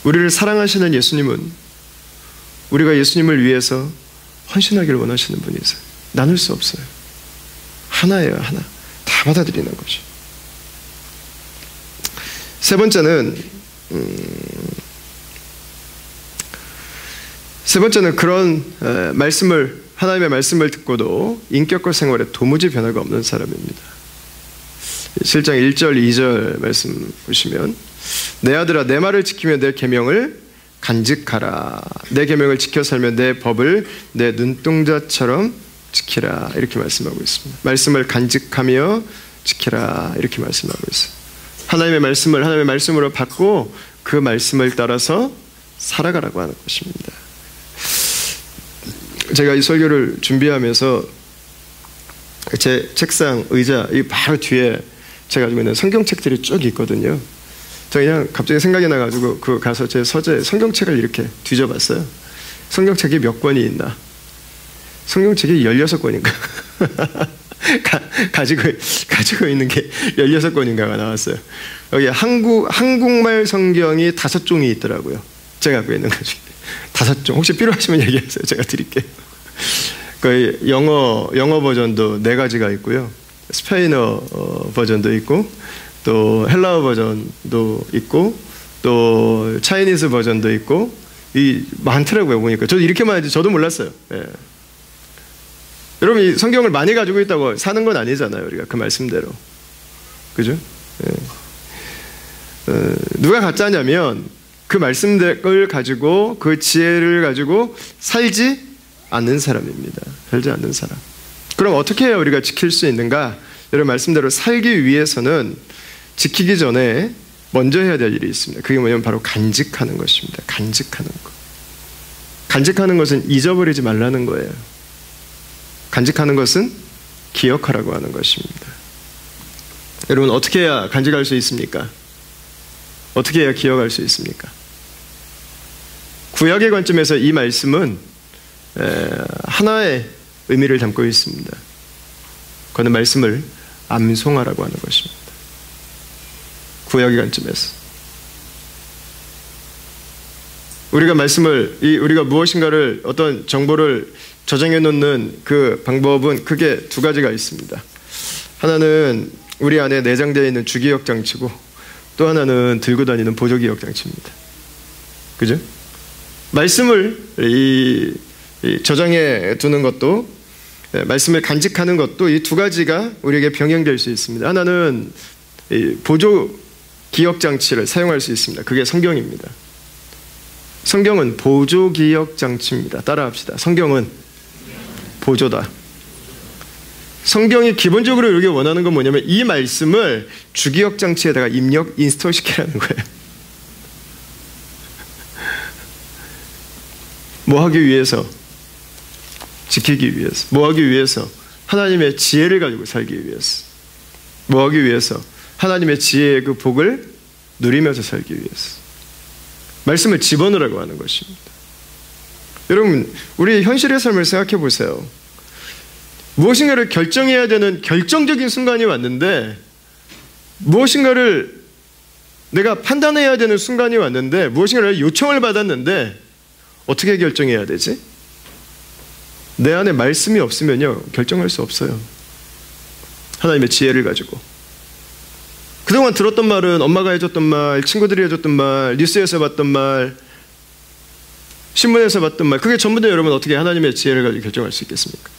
우리를 사랑하시는 예수님은 우리가 예수님을 위해서 헌신하기를 원하시는 분이세요. 나눌 수 없어요. 하나예요. 하나. 다 받아들이는 거죠. 세 번째는 그런 하나님의 말씀을 듣고도 인격과 생활에 도무지 변화가 없는 사람입니다. 7장 1절 2절 말씀 보시면 내 아들아 내 말을 지키며 내 계명을 간직하라. 내 계명을 지켜 살며 내 법을 내 눈동자처럼 지키라. 이렇게 말씀하고 있습니다. 말씀을 간직하며 지키라. 이렇게 말씀하고 있어요. 하나님의 말씀을 하나님의 말씀으로 받고 그 말씀을 따라서 살아가라고 하는 것입니다. 제가 이 설교를 준비하면서 제 책상 의자 이 바로 뒤에 제가 가지고 있는 성경책들이 쭉 있거든요. 저 그냥 갑자기 생각이 나가지고 가서 제 서재 성경책을 이렇게 뒤져봤어요. 성경책이 몇 권이 있나? 성경책이 16권인가? 가지고 있는 게 16권인가가 나왔어요. 여기 한국말 성경이 5종이 있더라고요. 제가 갖고 있는 것 중에 5종. 혹시 필요하시면 얘기하세요. 제가 드릴게요. 그 영어 버전도 4가지가 있고요. 스페인어 버전도 있고 또 헬라어 버전도 있고 또 차이니즈 버전도 있고 많더라고요. 보니까 저도 이렇게만 해도 저도 몰랐어요. 예. 여러분 이 성경을 많이 가지고 있다고 사는 건 아니잖아요. 우리가 그 말씀대로 그죠? 예. 누가 가짜냐면 그 말씀을 가지고 그 지혜를 가지고 살지 않는 사람입니다. 살지 않는 사람. 그럼 어떻게 해야 우리가 지킬 수 있는가? 여러분 말씀대로 살기 위해서는 지키기 전에 먼저 해야 될 일이 있습니다. 그게 뭐냐면 바로 간직하는 것입니다. 간직하는 것. 간직하는 것은 잊어버리지 말라는 거예요. 간직하는 것은 기억하라고 하는 것입니다. 여러분 어떻게 해야 간직할 수 있습니까? 어떻게 해야 기억할 수 있습니까? 구약의 관점에서 이 말씀은 하나의 의미를 담고 있습니다. 그는 말씀을 암송하라고 하는 것입니다. 구약의 관점에서 우리가 무엇인가를, 어떤 정보를 저장해 놓는 그 방법은 크게 두 가지가 있습니다. 하나는 우리 안에 내장되어 있는 주기억 장치고, 또 하나는 들고 다니는 보조기억 장치입니다. 그죠? 말씀을 저장해 두는 것도, 말씀을 간직하는 것도, 이 두 가지가 우리에게 병행될 수 있습니다. 하나는 보조 기억 장치를 사용할 수 있습니다. 그게 성경입니다. 성경은 보조 기억 장치입니다. 따라합시다. 성경은 보조다. 성경이 기본적으로 우리가 원하는 건 뭐냐면 이 말씀을 주기억 장치에다가 인스톨 시키라는 거예요. 뭐 하기 위해서? 지키기 위해서. 뭐 하기 위해서? 하나님의 지혜를 가지고 살기 위해서. 뭐 하기 위해서? 하나님의 지혜의 그 복을 누리면서 살기 위해서. 말씀을 집어넣으라고 하는 것입니다. 여러분, 우리 현실의 삶을 생각해 보세요. 무엇인가를 결정해야 되는 결정적인 순간이 왔는데, 무엇인가를 내가 판단해야 되는 순간이 왔는데, 무엇인가를 요청을 받았는데 어떻게 결정해야 되지? 내 안에 말씀이 없으면요, 결정할 수 없어요. 하나님의 지혜를 가지고. 그동안 들었던 말은 엄마가 해줬던 말, 친구들이 해줬던 말, 뉴스에서 봤던 말, 신문에서 봤던 말, 그게 전부 다 여러분 어떻게 하나님의 지혜를 가지고 결정할 수 있겠습니까?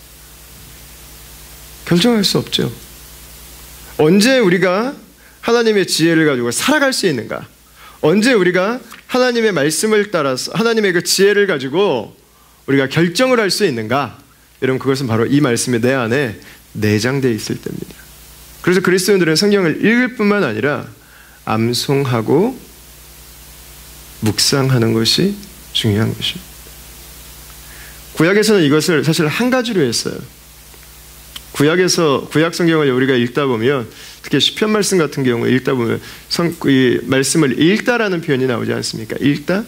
결정할 수 없죠. 언제 우리가 하나님의 지혜를 가지고 살아갈 수 있는가? 언제 우리가 하나님의 말씀을 따라서 하나님의 그 지혜를 가지고 우리가 결정을 할 수 있는가? 여러분, 그것은 바로 이 말씀이 내 안에 내장되어 있을 때입니다. 그래서 그리스도인들은 성경을 읽을 뿐만 아니라 암송하고 묵상하는 것이 중요한 것입니다. 구약에서는 이것을 사실 한 가지로 했어요. 구약 성경을 우리가 읽다 보면, 특히 시편 말씀 같은 경우에 읽다 보면 이 말씀을 읽다라는 표현이 나오지 않습니까? 읽다?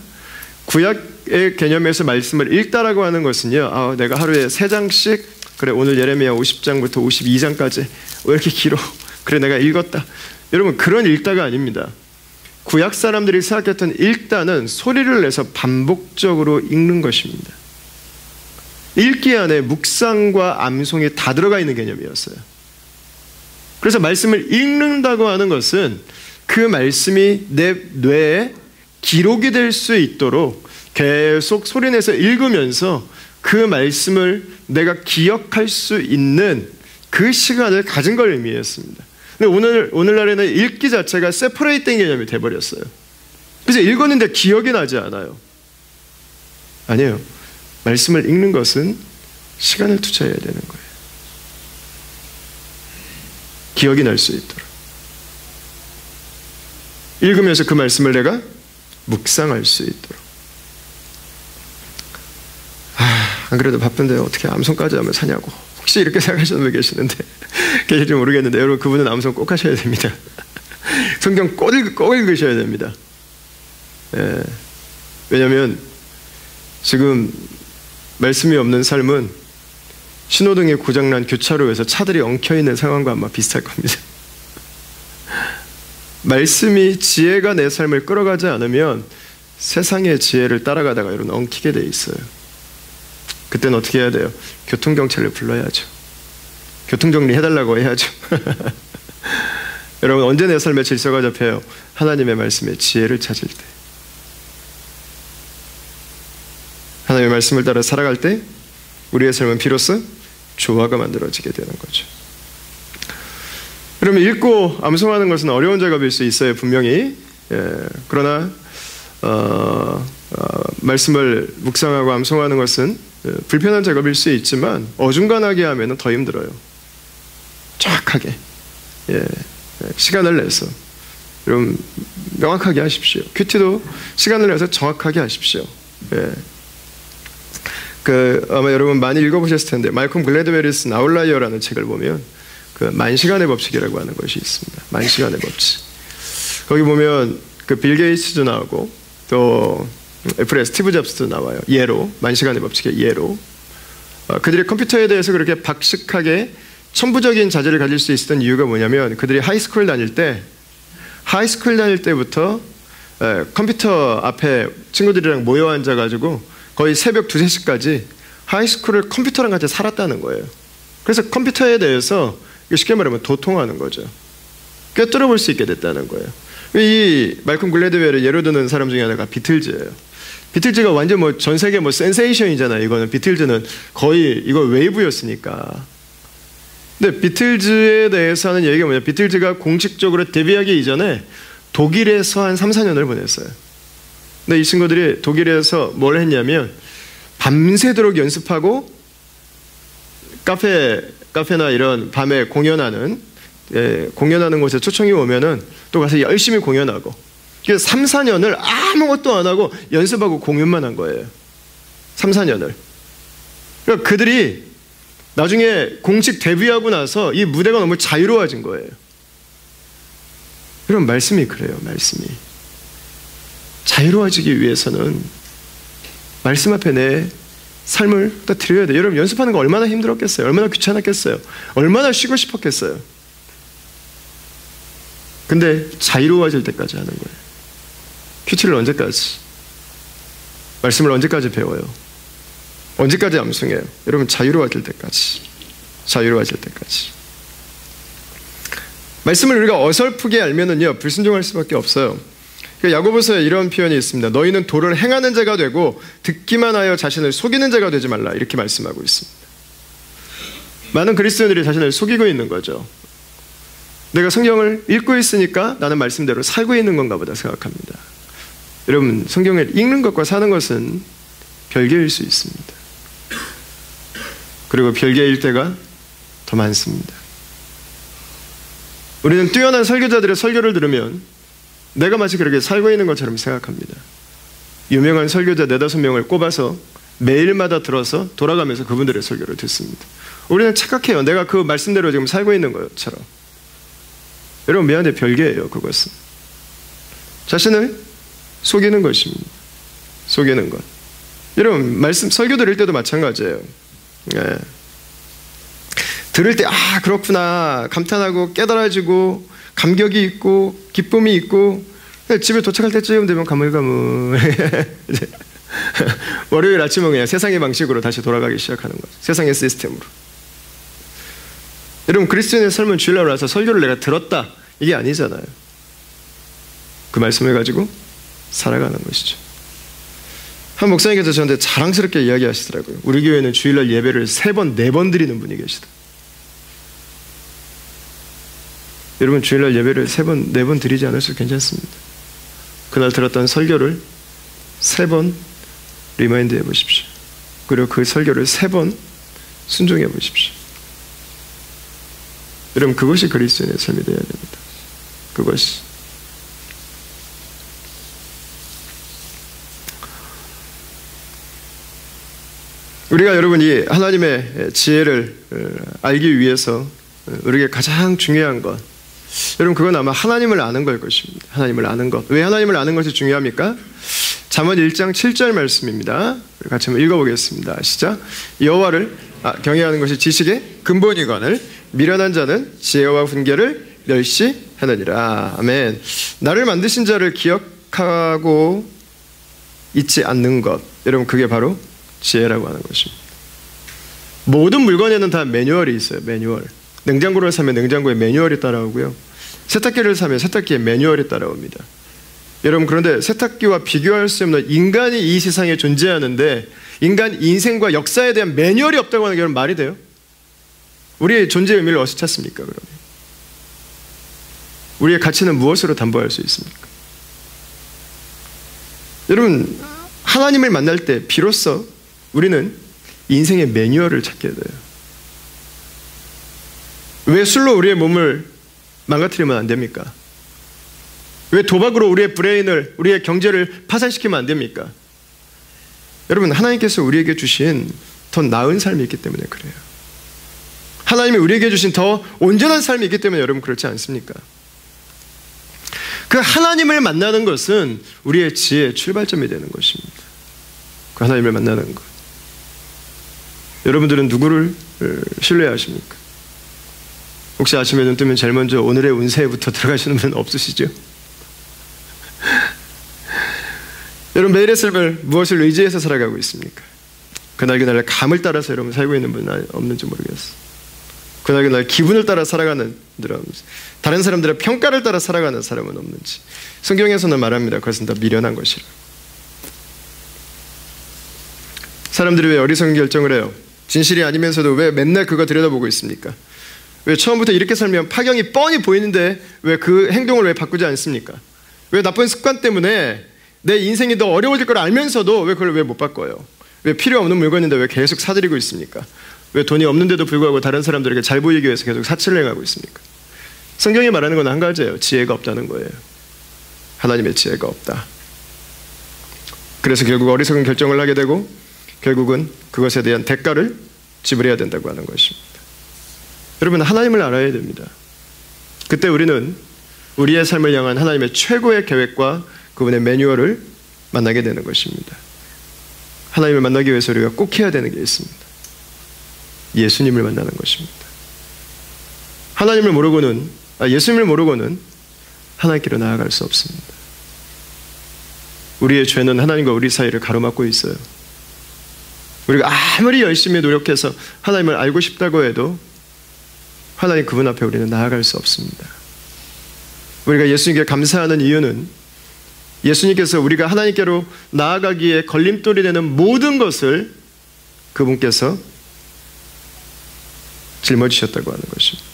구약의 개념에서 말씀을 읽다라고 하는 것은요, 내가 하루에 3장씩, 그래 오늘 예레미야 50장부터 52장까지 왜 이렇게 길어? 그래 내가 읽었다. 여러분, 그런 읽다가 아닙니다. 구약 사람들이 생각했던 읽다는 소리를 내서 반복적으로 읽는 것입니다. 읽기 안에 묵상과 암송이 다 들어가 있는 개념이었어요. 그래서 말씀을 읽는다고 하는 것은 그 말씀이 내 뇌에 기록이 될 수 있도록 계속 소리내서 읽으면서 그 말씀을 내가 기억할 수 있는 그 시간을 가진 걸 의미했습니다. 근데 오늘날에는 읽기 자체가 세퍼레이트된 개념이 돼버렸어요. 그래서 읽었는데 기억이 나지 않아요. 아니에요. 말씀을 읽는 것은 시간을 투자해야 되는 거예요. 기억이 날 수 있도록. 읽으면서 그 말씀을 내가 묵상할 수 있도록. 안 그래도 바쁜데 어떻게 암송까지 하면 사냐고 혹시 이렇게 생각하시는 분 계시는데 계실지 모르겠는데, 여러분, 그분은 암송 꼭 하셔야 됩니다. 성경 꼭 읽으셔야 됩니다. 왜냐하면 지금 말씀이 없는 삶은 신호등이 고장난 교차로에서 차들이 엉켜있는 상황과 아마 비슷할 겁니다. 말씀이 지혜가 내 삶을 끌어가지 않으면 세상의 지혜를 따라가다가 여러분 엉키게 돼 있어요. 그때는 어떻게 해야 돼요? 교통경찰을 불러야죠. 교통정리 해달라고 해야죠. 여러분, 언제 내 삶의 질서가 잡혀요? 하나님의 말씀에 지혜를 찾을 때. 하나님의 말씀을 따라 살아갈 때 우리의 삶은 비로소 조화가 만들어지게 되는 거죠. 그러면 읽고 암송하는 것은 어려운 작업일 수 있어요, 분명히. 그러나 말씀을 묵상하고 암송하는 것은 불편한 작업일 수 있지만 어중간하게 하면 더 힘들어요. 정확하게 시간을 내서 여러분 명확하게 하십시오. 큐티도 시간을 내서 정확하게 하십시오. 아마 여러분 많이 읽어보셨을 텐데 말콤 글래드웰이 쓴 아웃라이어라는 책을 보면 그 만시간의 법칙이라고 하는 것이 있습니다. 만시간의 법칙. 거기 보면 그 빌 게이츠도 나오고 또 애플의 스티브 잡스도 나와요. 예로, 만시간의 법칙의 예로. 그들이 컴퓨터에 대해서 그렇게 박식하게 천부적인 자질을 가질 수 있었던 이유가 뭐냐면 그들이 하이스쿨 다닐 때부터 컴퓨터 앞에 친구들이랑 모여 앉아가지고 거의 새벽 2, 3시까지 하이스쿨을 컴퓨터랑 같이 살았다는 거예요. 그래서 컴퓨터에 대해서 쉽게 말하면 도통하는 거죠. 꿰뚫어 볼 수 있게 됐다는 거예요. 이 말콤 글래드웰을 예로 드는 사람 중에 하나가 비틀즈예요. 비틀즈가 완전 전 세계 센세이션이잖아요. 이거는 비틀즈는 거의 이거 웨이브였으니까. 근데 비틀즈에 대해서 하는 얘기가 뭐냐? 비틀즈가 공식적으로 데뷔하기 이전에 독일에서 한 3, 4년을 보냈어요. 근데 이 친구들이 독일에서 뭘 했냐면 밤새도록 연습하고 카페나 이런 밤에 공연하는 곳에 초청이 오면은 또 가서 열심히 공연하고, 그래서 3, 4년을 아무것도 안 하고 연습하고 공연만 한 거예요. 3, 4년을. 그러니까 그들이 나중에 공식 데뷔하고 나서 이 무대가 너무 자유로워진 거예요. 그럼 말씀이 그래요. 말씀이 자유로워지기 위해서는 말씀 앞에 내 삶을 다 드려야 돼요. 여러분, 연습하는 거 얼마나 힘들었겠어요? 얼마나 귀찮았겠어요? 얼마나 쉬고 싶었겠어요? 근데 자유로워질 때까지 하는 거예요. 큐티를 언제까지? 말씀을 언제까지 배워요? 언제까지 암송해요? 여러분, 자유로워질 때까지. 자유로워질 때까지. 말씀을 우리가 어설프게 알면은요, 불순종할 수밖에 없어요. 야고보서에 이런 표현이 있습니다. 너희는 도를 행하는 자가 되고 듣기만 하여 자신을 속이는 자가 되지 말라. 이렇게 말씀하고 있습니다. 많은 그리스도인들이 자신을 속이고 있는 거죠. 내가 성경을 읽고 있으니까 나는 말씀대로 살고 있는 건가 보다 생각합니다. 여러분, 성경을 읽는 것과 사는 것은 별개일 수 있습니다. 그리고 별개일 때가 더 많습니다. 우리는 뛰어난 설교자들의 설교를 들으면 내가 마치 그렇게 살고 있는 것처럼 생각합니다. 유명한 설교자 4-5명을 꼽아서 매일마다 들어서 돌아가면서 그분들의 설교를 듣습니다. 우리는 착각해요. 내가 그 말씀대로 지금 살고 있는 것처럼. 여러분, 미안한데 별개예요. 그것은 자신을 속이는 것입니다. 속이는 것. 여러분, 말씀 설교 들을 때도 마찬가지예요. 예. 들을 때 그렇구나 감탄하고 깨달아지고 감격이 있고 기쁨이 있고, 집에 도착할 때쯤 되면 가물가물 월요일 아침은 그냥 세상의 방식으로 다시 돌아가기 시작하는 거죠. 세상의 시스템으로. 여러분, 그리스도인의 삶은 주일날 와서 설교를 내가 들었다 이게 아니잖아요. 그 말씀을 가지고 살아가는 것이죠. 한 목사님께서 저한테 자랑스럽게 이야기하시더라고요. 우리 교회는 주일날 예배를 3번, 4번 드리는 분이 계시다. 여러분, 주일날 예배를 3번, 4번 드리지 않으셔도 괜찮습니다. 그날 들었던 설교를 3번 리마인드 해보십시오. 그리고 그 설교를 3번 순종해 보십시오. 여러분, 그것이 그리스도인의 삶이 되어야 됩니다. 그것이. 우리가 여러분이 하나님의 지혜를 알기 위해서 우리에게 가장 중요한 것, 여러분, 그건 아마 하나님을 아는 걸 것입니다. 하나님을 아는 것. 왜 하나님을 아는 것이 중요합니까? 잠언 1장 7절 말씀입니다. 같이 한번 읽어보겠습니다. 시작. 여호와를 경외하는 것이 지식의 근본이거늘 미련한 자는 지혜와 훈계를 멸시하느니라. 아멘. 나를 만드신 자를 기억하고 잊지 않는 것, 여러분, 그게 바로 지혜라고 하는 것입니다. 모든 물건에는 다 매뉴얼이 있어요. 매뉴얼. 냉장고를 사면 냉장고에 매뉴얼이 따라오고요. 세탁기를 사면 세탁기에 매뉴얼이 따라옵니다. 여러분, 그런데 세탁기와 비교할 수 없는 인간이 이 세상에 존재하는데 인간 인생과 역사에 대한 매뉴얼이 없다고 하는 게 여러분 말이 돼요? 우리의 존재의 의미를 어디서 찾습니까? 그러면 우리의 가치는 무엇으로 담보할 수 있습니까? 여러분, 하나님을 만날 때 비로소 우리는 인생의 매뉴얼을 찾게 돼요. 왜 술로 우리의 몸을 망가뜨리면 안 됩니까? 왜 도박으로 우리의 브레인을, 우리의 경제를 파산시키면 안 됩니까? 여러분, 하나님께서 우리에게 주신 더 나은 삶이 있기 때문에 그래요. 하나님이 우리에게 주신 더 온전한 삶이 있기 때문에 여러분 그렇지 않습니까? 그 하나님을 만나는 것은 우리의 지혜의 출발점이 되는 것입니다. 그 하나님을 만나는 것. 여러분들은 누구를 신뢰하십니까? 혹시 아침에 눈 뜨면 제일 먼저 오늘의 운세부터 들어가시는 분 없으시죠? 여러분 매일의 삶을 무엇을 의지해서 살아가고 있습니까? 그날 감을 따라서 여러분 살고 있는 분 없는지 모르겠어요. 그날 기분을 따라 살아가는 분들은, 다른 사람들의 평가를 따라 살아가는 사람은 없는지. 성경에서는 말합니다. 그것은 다 미련한 것이라. 사람들이 왜 어리석은 결정을 해요? 진실이 아니면서도 왜 맨날 그거 들여다보고 있습니까? 왜 처음부터 이렇게 살면 파경이 뻔히 보이는데 왜 그 행동을 왜 바꾸지 않습니까? 왜 나쁜 습관 때문에 내 인생이 더 어려워질 걸 알면서도 왜 그걸 왜 못 바꿔요? 왜 필요 없는 물건인데 왜 계속 사들이고 있습니까? 왜 돈이 없는데도 불구하고 다른 사람들에게 잘 보이기 위해서 계속 사치를 행하고 있습니까? 성경이 말하는 건 한 가지예요. 지혜가 없다는 거예요. 하나님의 지혜가 없다. 그래서 결국 어리석은 결정을 하게 되고 결국은 그것에 대한 대가를 지불해야 된다고 하는 것입니다. 여러분, 하나님을 알아야 됩니다. 그때 우리는 우리의 삶을 향한 하나님의 최고의 계획과 그분의 매뉴얼을 만나게 되는 것입니다. 하나님을 만나기 위해서 우리가 꼭 해야 되는 게 있습니다. 예수님을 만나는 것입니다. 예수님을 모르고는 하나님께로 나아갈 수 없습니다. 우리의 죄는 하나님과 우리 사이를 가로막고 있어요. 우리가 아무리 열심히 노력해서 하나님을 알고 싶다고 해도 하나님 그분 앞에 우리는 나아갈 수 없습니다. 우리가 예수님께 감사하는 이유는 예수님께서 우리가 하나님께로 나아가기에 걸림돌이 되는 모든 것을 그분께서 짊어지셨다고 하는 것입니다.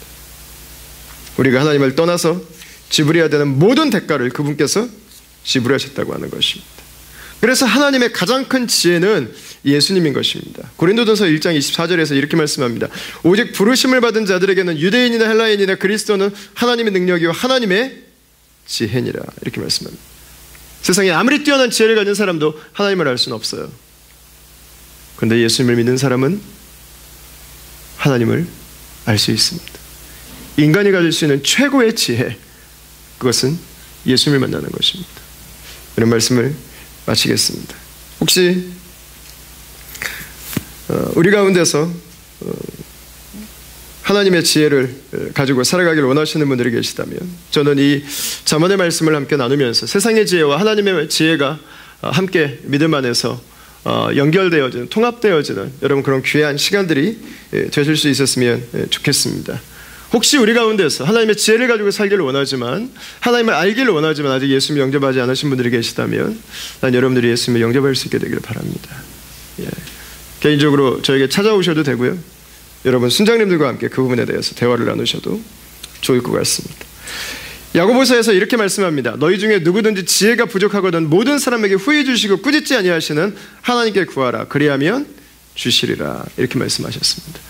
우리가 하나님을 떠나서 지불해야 되는 모든 대가를 그분께서 지불하셨다고 하는 것입니다. 그래서 하나님의 가장 큰 지혜는 예수님인 것입니다. 고린도전서 1장 24절에서 이렇게 말씀합니다. 오직 부르심을 받은 자들에게는 유대인이나 헬라인이나 그리스도는 하나님의 능력이요 하나님의 지혜니라, 이렇게 말씀합니다. 세상에 아무리 뛰어난 지혜를 가진 사람도 하나님을 알 수는 없어요. 그런데 예수님을 믿는 사람은 하나님을 알 수 있습니다. 인간이 가질 수 있는 최고의 지혜, 그것은 예수님을 만나는 것입니다. 이런 말씀을 마치겠습니다. 혹시 우리 가운데서 하나님의 지혜를 가지고 살아가기를 원하시는 분들이 계시다면, 저는 이 잠언의 말씀을 함께 나누면서 세상의 지혜와 하나님의 지혜가 함께 믿음 안에서 연결되어지는, 통합되어지는 여러분 그런 귀한 시간들이 되실 수 있었으면 좋겠습니다. 혹시 우리 가운데서 하나님의 지혜를 가지고 살기를 원하지만, 하나님을 알기를 원하지만 아직 예수님을 영접하지 않으신 분들이 계시다면, 난 여러분들이 예수님을 영접할 수 있게 되기를 바랍니다. 개인적으로 저에게 찾아오셔도 되고요, 여러분 순장님들과 함께 그 부분에 대해서 대화를 나누셔도 좋을 것 같습니다. 야고보서에서 이렇게 말씀합니다. 너희 중에 누구든지 지혜가 부족하거든 모든 사람에게 후히 주시고 꾸짖지 아니하시는 하나님께 구하라, 그리하면 주시리라, 이렇게 말씀하셨습니다.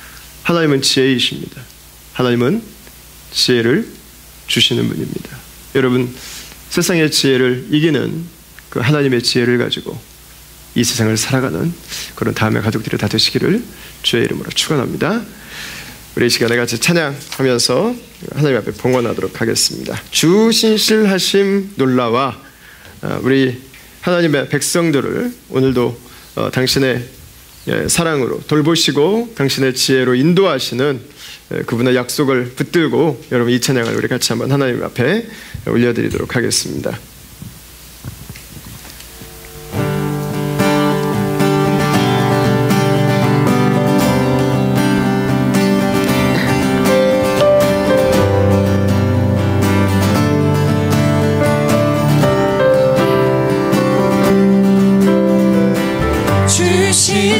하나님은 지혜이십니다. 하나님은 지혜를 주시는 분입니다. 여러분, 세상의 지혜를 이기는 그 하나님의 지혜를 가지고 이 세상을 살아가는 그런 다음의 가족들이 다 되시기를 주의 이름으로 축원합니다. 우리 이 시간에 같이 찬양하면서 하나님 앞에 봉헌하도록 하겠습니다. 주 신실하심 놀라와, 우리 하나님의 백성들을 오늘도 당신의 사랑으로 돌보시고 당신의 지혜로 인도하시는 그분의 약속을 붙들고 여러분 이 찬양을 우리 같이 한번 하나님 앞에 올려드리도록 하겠습니다.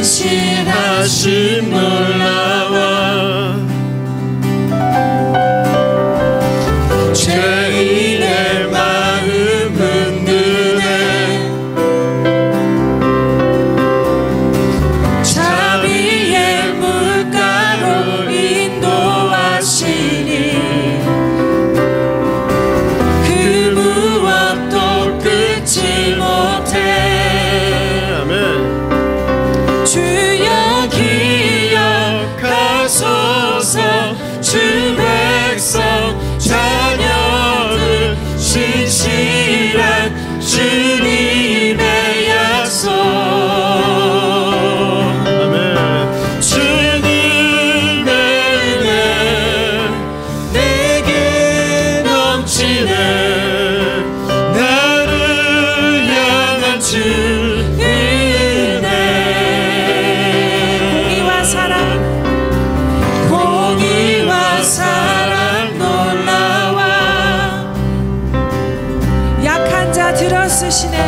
신실하심 놀라와 죄인의 마음은 느네 자비의 물가로 인도하시니 그 무엇도 끊지 못해. 아멘. 주여 기억하소서. 주 백성 자녀들 신실 쓰시네